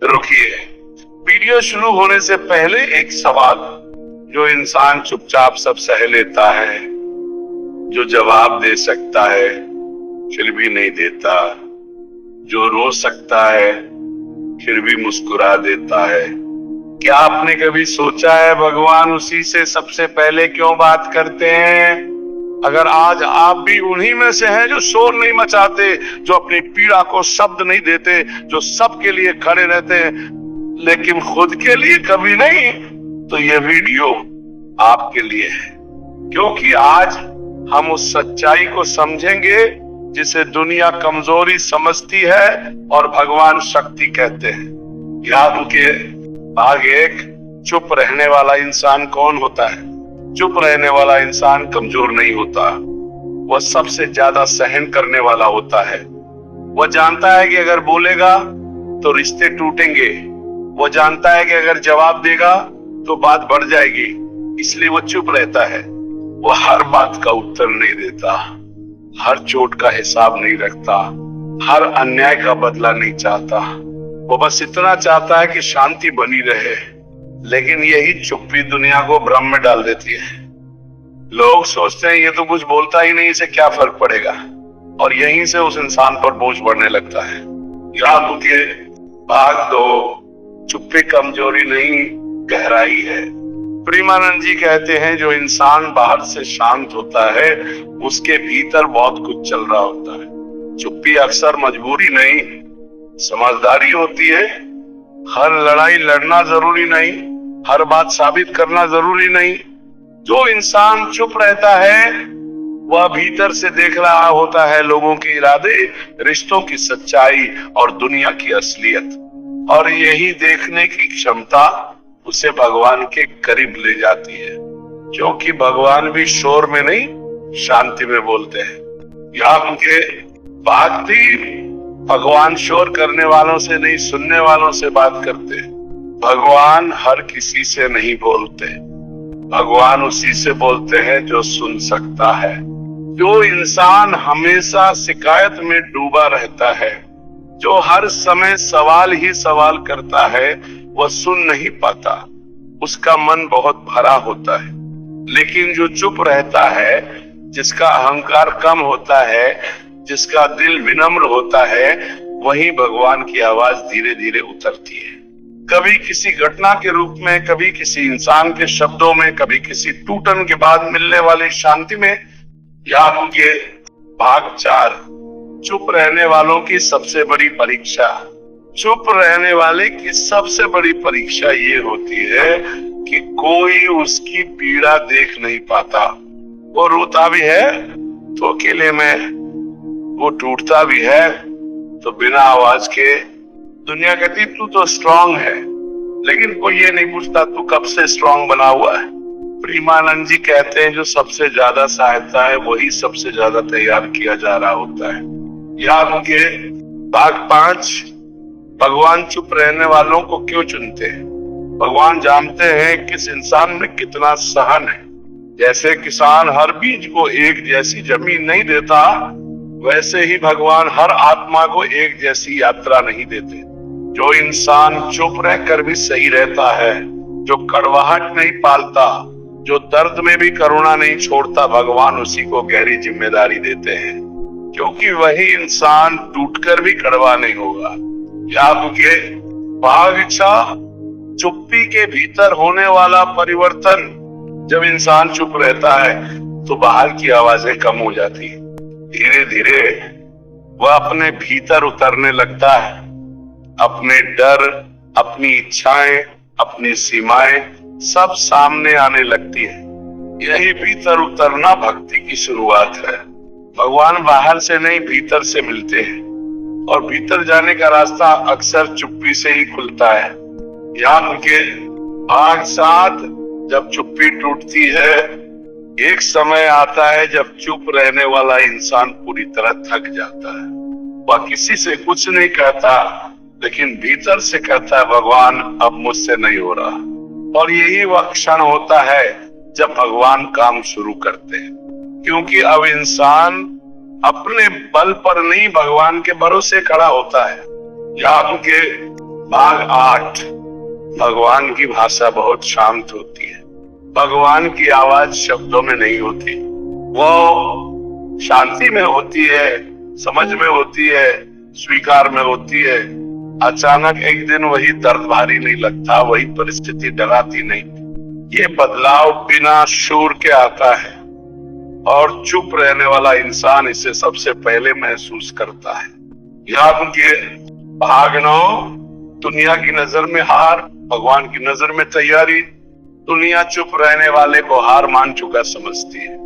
रुकिए, वीडियो शुरू होने से पहले एक सवाल। जो इंसान चुपचाप सब सह लेता है, जो जवाब दे सकता है फिर भी नहीं देता, जो रो सकता है फिर भी मुस्कुरा देता है, क्या आपने कभी सोचा है भगवान उसी से सबसे पहले क्यों बात करते हैं? अगर आज आप भी उन्हीं में से हैं जो शोर नहीं मचाते, जो अपनी पीड़ा को शब्द नहीं देते, जो सबके लिए खड़े रहते हैं लेकिन खुद के लिए कभी नहीं, तो ये वीडियो आपके लिए है। क्योंकि आज हम उस सच्चाई को समझेंगे जिसे दुनिया कमजोरी समझती है और भगवान शक्ति कहते हैं। याद के भाग एक, चुप रहने वाला इंसान कौन होता है? चुप रहने वाला इंसान कमजोर नहीं होता, वह सबसे ज्यादा सहन करने वाला होता है। वह जानता है कि अगर बोलेगा तो रिश्ते टूटेंगे, वह जानता है कि अगर जवाब देगा तो बात बढ़ जाएगी, इसलिए वह चुप रहता है। वह हर बात का उत्तर नहीं देता, हर चोट का हिसाब नहीं रखता, हर अन्याय का बदला नहीं चाहता। वो बस इतना चाहता है कि शांति बनी रहे। लेकिन यही चुप्पी दुनिया को भ्रम में डाल देती है। लोग सोचते हैं ये तो कुछ बोलता ही नहीं, इसे क्या फर्क पड़ेगा, और यहीं से उस इंसान पर बोझ बढ़ने लगता है। याद के भाग दो, चुप्पी कमजोरी नहीं गहराई है। प्रेमानंद जी कहते हैं जो इंसान बाहर से शांत होता है उसके भीतर बहुत कुछ चल रहा होता है। चुप्पी अक्सर मजबूरी नहीं, समझदारी होती है। हर लड़ाई लड़ना जरूरी नहीं, हर बात साबित करना जरूरी नहीं। जो इंसान चुप रहता है वह भीतर से देख रहा होता है लोगों के इरादे, रिश्तों की सच्चाई और दुनिया की असलियत। और यही देखने की क्षमता उसे भगवान के करीब ले जाती है, क्योंकि भगवान भी शोर में नहीं शांति में बोलते हैं। यहाँ उनके बात थी, भगवान शोर करने वालों से नहीं सुनने वालों से बात करते। भगवान हर किसी से नहीं बोलते, भगवान उसी से बोलते हैं जो सुन सकता है। जो इंसान हमेशा शिकायत में डूबा रहता है, जो हर समय सवाल ही सवाल करता है, वह सुन नहीं पाता, उसका मन बहुत भरा होता है। लेकिन जो चुप रहता है, जिसका अहंकार कम होता है, जिसका दिल विनम्र होता है, वही भगवान की आवाज धीरे धीरे उतरती है। कभी किसी घटना के रूप में, कभी किसी इंसान के शब्दों में, कभी किसी टूटन के बाद मिलने वाली शांति में। याद के भाग 4, चुप रहने वालों की सबसे बड़ी परीक्षा। चुप रहने वाले की सबसे बड़ी परीक्षा ये होती है कि कोई उसकी पीड़ा देख नहीं पाता। वो रोता भी है तो अकेले में, वो टूटता भी है तो बिना आवाज के। दुनिया कहती तू तो स्ट्रांग है, लेकिन कोई ये नहीं पूछता तू कब से स्ट्रांग बना हुआ है। प्रेमानंद जी कहते हैं जो सबसे ज्यादा सहायता है वही सबसे ज्यादा तैयार किया जा रहा होता है। याद के भाग 5, भगवान चुप रहने वालों को क्यों चुनते हैं? भगवान जानते हैं किस इंसान में कितना सहन है। जैसे किसान हर बीज को एक जैसी जमीन नहीं देता, वैसे ही भगवान हर आत्मा को एक जैसी यात्रा नहीं देते। जो इंसान चुप रहकर भी सही रहता है, जो कड़वाहट नहीं पालता, जो दर्द में भी करुणा नहीं छोड़ता, भगवान उसी को गहरी जिम्मेदारी देते हैं, क्योंकि वही इंसान टूटकर भी कड़वा नहीं होगा। याद के भाग 6, चुप्पी के भीतर होने वाला परिवर्तन। जब इंसान चुप रहता है तो बाहर की आवाजें कम हो जाती है। धीरे धीरे वह अपने भीतर उतरने लगता है। अपने डर, अपनी इच्छाएं, अपनी सीमाएं सब सामने आने लगती है। यही भीतर उतरना भक्ति की शुरुआत है। भगवान बाहर से नहीं भीतर से मिलते हैं, और भीतर जाने का रास्ता अक्सर चुप्पी से ही खुलता है। याद के भाग 7, जब चुप्पी टूटती है, एक समय आता है जब चुप रहने वाला इंसान पूरी तरह थक जाता है। वह किसी से कुछ नहीं कहता, लेकिन भीतर से कहता है भगवान अब मुझसे नहीं हो रहा। और यही वह क्षण होता है जब भगवान काम शुरू करते हैं, क्योंकि अब इंसान अपने बल पर नहीं भगवान के भरोसे खड़ा होता है। याद के भाग 8। भगवान की भाषा बहुत शांत होती है। भगवान की आवाज शब्दों में नहीं होती, वो शांति में होती है, समझ में होती है, स्वीकार में होती है। अचानक एक दिन वही दर्द भारी नहीं लगता, वही परिस्थिति डराती नहीं। ये बदलाव बिना शोर के आता है और चुप रहने वाला इंसान इसे सबसे पहले महसूस करता है। याद के भाग 9, दुनिया की नजर में हार, भगवान की नजर में तैयारी। दुनिया चुप रहने वाले को हार मान चुका समझती है,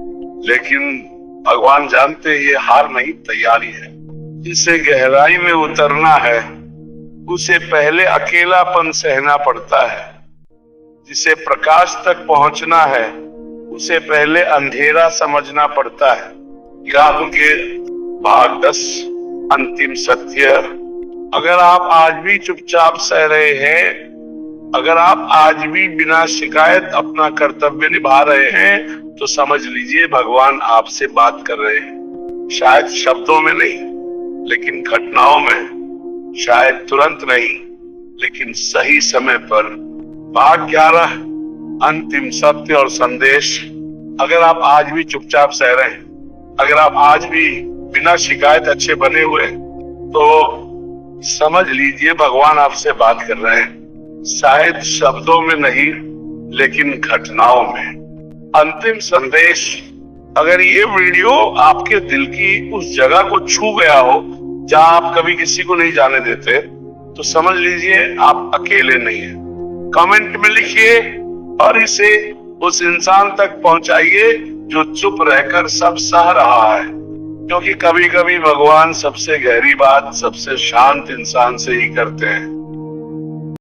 लेकिन भगवान जानते हैं ये हार नहीं, तैयारी है। जिसे गहराई में उतरना है उसे पहले अकेलापन सहना पड़ता है। जिसे प्रकाश तक पहुंचना है उसे पहले अंधेरा समझना पड़ता है। याद के भाग 10, अंतिम सत्य। अगर आप आज भी चुपचाप सह रहे हैं, अगर आप आज भी बिना शिकायत अपना कर्तव्य निभा रहे हैं, तो समझ लीजिए भगवान आपसे बात कर रहे हैं। शायद शब्दों में नहीं, लेकिन घटनाओं में। शायद तुरंत नहीं, लेकिन सही समय पर। भाग 11, अंतिम सत्य और संदेश। अगर आप आज भी चुपचाप सह रहे हैं, अगर आप आज भी बिना शिकायत अच्छे बने हुए, तो समझ लीजिए भगवान आपसे बात कर रहे हैं। शायद शब्दों में नहीं, लेकिन घटनाओं में। अंतिम संदेश। अगर ये वीडियो आपके दिल की उस जगह को छू गया हो जहां आप कभी किसी को नहीं जाने देते, तो समझ लीजिए आप अकेले नहीं हैं। कमेंट में लिखिए और इसे उस इंसान तक पहुंचाइए जो चुप रहकर सब सह रहा है, क्योंकि कभी कभी भगवान सबसे गहरी बात सबसे शांत इंसान से ही करते हैं।